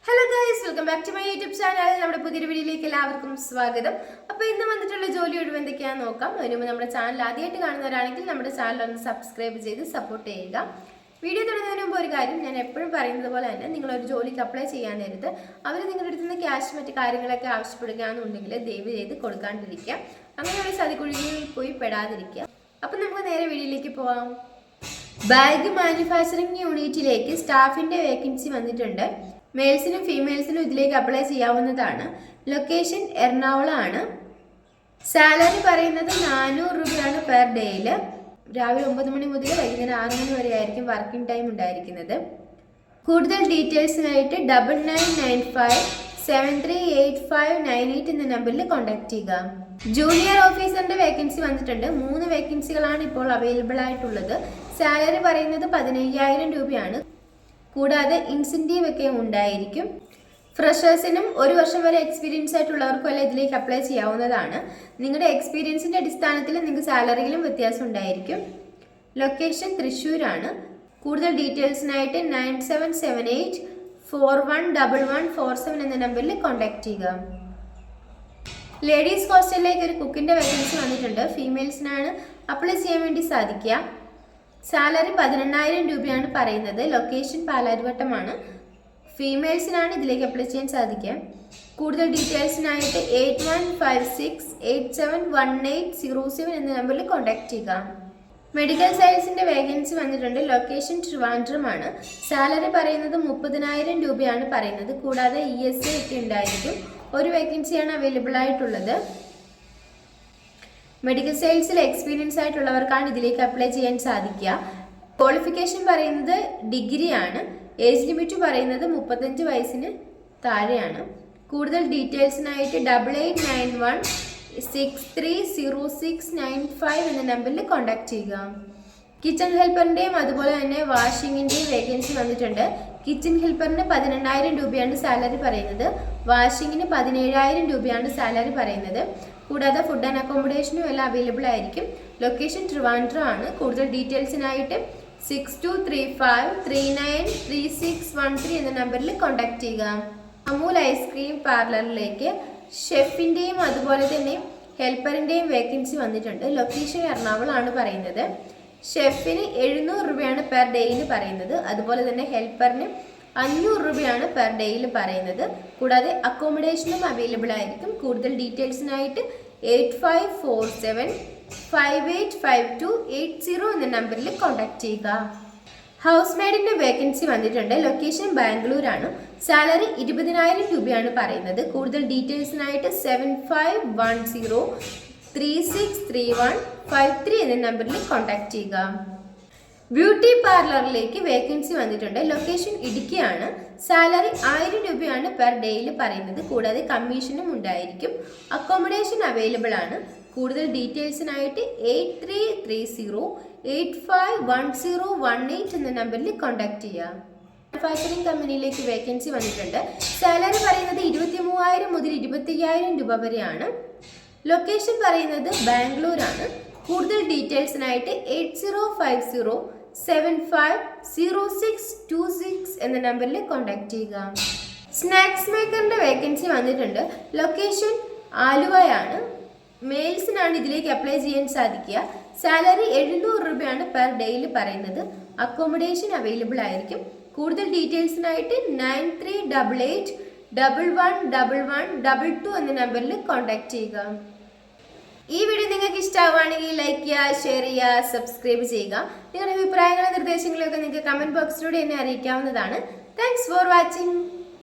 Hello guys, welcome back to my YouTube channel. നമ്മുടെ പുതിയൊരു വീഡിയോയിലേക്ക് എല്ലാവർക്കും സ്വാഗതം. അപ്പോൾ ഇന്ന് വന്നിട്ടുള്ള ജോലി ഒഴിവ് എന്തൊക്കെയാണെന്ന് നോക്കാം. അതിന് മുമ്പ് നമ്മുടെ ചാനൽ ആദ്യമായിട്ട് കാണുന്നവരാണെങ്കിൽ നമ്മുടെ ചാനൽ ഒന്ന് സബ്സ്ക്രൈബ് ചെയ്ത് സപ്പോർട്ട് ചെയ്യുക. വീഡിയോ തുടങ്ങുന്നതിന് മുമ്പ് ഒരു കാര്യം, ഞാൻ എപ്പോഴും പറയുന്നത് പോലെ തന്നെ നിങ്ങളൊരു ജോലിക്ക് അപ്ലൈ ചെയ്യാൻ നേരത്ത് അവർ നിങ്ങളുടെ അടുത്ത് നിന്ന് ക്യാഷ് മറ്റു കാര്യങ്ങളൊക്കെ ആവശ്യപ്പെടുകയാണെന്നുണ്ടെങ്കിൽ ദയവ് ചെയ്ത് കൊടുക്കാണ്ടിരിക്കുക. അങ്ങനെയുള്ള ചതിക്കുഴികളിൽ പോയി പെടാതിരിക്കുക. അപ്പം നമുക്ക് നേരെ വീഡിയോയിലേക്ക് പോവാം. ബാഗ് മാനുഫാക്ചറിംഗ് യൂണിറ്റിലേക്ക് സ്റ്റാഫിൻ്റെ വേക്കൻസി വന്നിട്ടുണ്ട്. മെയിൽസിനും ഫീമെയിൽസിനും ഇതിലേക്ക് അപ്ലൈ ചെയ്യാവുന്നതാണ്. ലൊക്കേഷൻ എറണാകുളമാണ്. സാലറി പറയുന്നത് 400 രൂപയാണ് പെർ ഡേയിൽ. രാവിലെ 9 മണി മുതൽ വൈകുന്നേരം 6 മണി വരെ ആയിരിക്കും വർക്കിംഗ് ടൈം ഉണ്ടായിരിക്കുന്നത്. കൂടുതൽ ഡീറ്റെയിൽസിനായിട്ട് 9995738598 എന്ന നമ്പറിൽ കോൺടാക്ട് ചെയ്യുക. ജൂനിയർ ഓഫീസറിന്റെ വേക്കൻസി വന്നിട്ടുണ്ട്. 3 വേക്കൻസികളാണ് ഇപ്പോൾ അവൈലബിൾ ആയിട്ടുള്ളത്. സാലറി പറയുന്നത് 15,000 രൂപയാണ്. കൂടാതെ ഇൻസെൻറ്റീവ് ഒക്കെ ഉണ്ടായിരിക്കും. ഫ്രഷേഴ്സിനും 1 വർഷം വരെ എക്സ്പീരിയൻസ് ആയിട്ടുള്ളവർക്കും എല്ലാം ഇതിലേക്ക് അപ്ലൈ ചെയ്യാവുന്നതാണ്. നിങ്ങളുടെ എക്സ്പീരിയൻസിൻ്റെ അടിസ്ഥാനത്തിൽ നിങ്ങൾക്ക് സാലറിയിലും വ്യത്യാസം ഉണ്ടായിരിക്കും. ലൊക്കേഷൻ തൃശ്ശൂരാണ്. കൂടുതൽ ഡീറ്റെയിൽസിനായിട്ട് 9778411147 എന്ന നമ്പറിൽ കോൺടാക്ട് ചെയ്യുക. ലേഡീസ് ഹോസ്റ്റലിലേക്ക് ഒരു കുക്കിൻ്റെ വേക്കൻസി വന്നിട്ടുണ്ട്. ഫീമെയിൽസിനാണ് അപ്ലൈ ചെയ്യാൻ വേണ്ടി സാധിക്കുക. സാലറി 18,000 രൂപയാണ് പറയുന്നത്. ലൊക്കേഷൻ പാലാരിവട്ടമാണ്. ഫീമെയിൽസിനാണ് ഇതിലേക്ക് അപ്ലൈ ചെയ്യാൻ സാധിക്കുക. കൂടുതൽ ഡീറ്റെയിൽസിനായിട്ട് 8156871807 എന്ന നമ്പറിൽ കോൺടാക്ട് ചെയ്യുക. മെഡിക്കൽ സയൻസിൻ്റെ വേക്കൻസി വന്നിട്ടുണ്ട്. ലൊക്കേഷൻ ട്രിവാൻഡ്രമാണ്. സാലറി പറയുന്നത് 30,000 രൂപയാണ് പറയുന്നത്. കൂടാതെ ESA ഒക്കെ ഉണ്ടായിരിക്കും. ഒരു വേക്കൻസിയാണ് അവൈലബിൾ ആയിട്ടുള്ളത്. മെഡിക്കൽ സയൻസിൽ എക്സ്പീരിയൻസ് ആയിട്ടുള്ളവർക്കാണ് ഇതിലേക്ക് അപ്ലൈ ചെയ്യാൻ സാധിക്കുക. ക്വാളിഫിക്കേഷൻ പറയുന്നത് ഡിഗ്രിയാണ്. ഏജ് ലിമിറ്റ് പറയുന്നത് 35 വയസ്സിന് താഴെയാണ്. കൂടുതൽ ഡീറ്റെയിൽസിനായിട്ട് 8891630695 എന്ന നമ്പറിൽ കോൺടാക്ട് ചെയ്യുക. കിച്ചൺ ഹെൽപ്പറിൻ്റെയും അതുപോലെ തന്നെ വാഷിങ്ങിൻ്റെയും വേക്കൻസി വന്നിട്ടുണ്ട്. കിച്ചൺ ഹെൽപ്പറിന് 18,000 രൂപയാണ് സാലറി പറയുന്നത്. വാഷിങ്ങിന് 17,000 രൂപയാണ് സാലറി പറയുന്നത്. കൂടാതെ ഫുഡ് ആൻഡ് അക്കോമഡേഷനും എല്ലാം അവൈലബിൾ ആയിരിക്കും. ലൊക്കേഷൻ ട്രിവാൻഡ്രം ആണ്. കൂടുതൽ ഡീറ്റെയിൽസിനായിട്ട് 6235393613 എന്ന നമ്പറിൽ കോൺടാക്ട് ചെയ്യുക. അമൂൽ ഐസ്ക്രീം പാർലറിലേക്ക് ഷെഫിൻ്റെയും അതുപോലെ തന്നെ ഹെൽപ്പറിൻ്റെയും വേക്കൻസി വന്നിട്ടുണ്ട്. ലൊക്കേഷൻ എറണാകുളമാണ് പറയുന്നത്. ഷെഫിന് 700 രൂപയാണ് പെർ ഡേയിൽ പറയുന്നത്. അതുപോലെ തന്നെ ഹെൽപ്പറിന് 500 രൂപയാണ് പെർ ഡേയിൽ പറയുന്നത്. കൂടാതെ അക്കോമഡേഷനും അവൈലബിൾ ആയിരിക്കും. കൂടുതൽ ഡീറ്റെയിൽസിനായിട്ട് 8547585280 എന്ന നമ്പറിൽ കോൺടാക്ട് ചെയ്യുക. ഹൗസ് മെയ്ഡിൻ്റെ വേക്കൻസി വന്നിട്ടുണ്ട്. ലൊക്കേഷൻ ബാംഗ്ലൂരാണ്. സാലറി 20,000 രൂപയാണ് പറയുന്നത്. കൂടുതൽ ഡീറ്റെയിൽസിനായിട്ട് 7510363153 എന്ന നമ്പറിൽ കോൺടാക്ട് ചെയ്യുക. ബ്യൂട്ടി പാർലറിലേക്ക് വേക്കൻസി വന്നിട്ടുണ്ട്. ലൊക്കേഷൻ ഇടുക്കിയാണ്. സാലറി 1000 രൂപയാണ് പെർ ഡേയിൽ പറയുന്നത്. കൂടാതെ കമ്മീഷനും ഉണ്ടായിരിക്കും. അക്കോമഡേഷൻ അവൈലബിൾ ആണ്. കൂടുതൽ ഡീറ്റെയിൽസിനായിട്ട് 8330851018 എന്ന നമ്പറിൽ കോൺടാക്ട് ചെയ്യുക. മാനുഫാക്ചറിംഗ് കമ്പനിയിലേക്ക് വേക്കൻസി വന്നിട്ടുണ്ട്. സാലറി പറയുന്നത് 23,000 മുതൽ 25,000 രൂപ വരെയാണ്. ലൊക്കേഷൻ പറയുന്നത് ബാംഗ്ലൂരാണ്. കൂടുതൽ ഡീറ്റെയിൽസിനായിട്ട് 8050750626 എന്ന നമ്പറിൽ കോൺടാക്ട് ചെയ്യുക. സ്നാക്സ് മേക്കറിൻ്റെ വേക്കൻസി വന്നിട്ടുണ്ട്. ലൊക്കേഷൻ ആലുവയാണ്. മെയിൽസിനാണ് ഇതിലേക്ക് അപ്ലൈ ചെയ്യാൻ സാധിക്കുക. സാലറി 700 രൂപയാണ് പെർ ഡേയിൽ പറയുന്നത്. അക്കോമഡേഷൻ അവൈലബിൾ ആയിരിക്കും. കൂടുതൽ ഡീറ്റെയിൽസിനായിട്ട് 9388111122 എന്ന നമ്പറിൽ കോൺടാക്ട് ചെയ്യുക. ഈ വീഡിയോ നിങ്ങൾക്ക് ഇഷ്ടമാവുകയാണെങ്കിൽ ലൈക്ക് ചെയ്യുക, ഷെയർ ചെയ്യുക, സബ്സ്ക്രൈബ് ചെയ്യുക. നിങ്ങളുടെ അഭിപ്രായങ്ങളും നിർദ്ദേശങ്ങളും ഒക്കെ നിങ്ങൾക്ക് കമൻറ്റ് ബോക്സിലൂടെ എന്നെ അറിയിക്കാവുന്നതാണ്. Thanks for watching.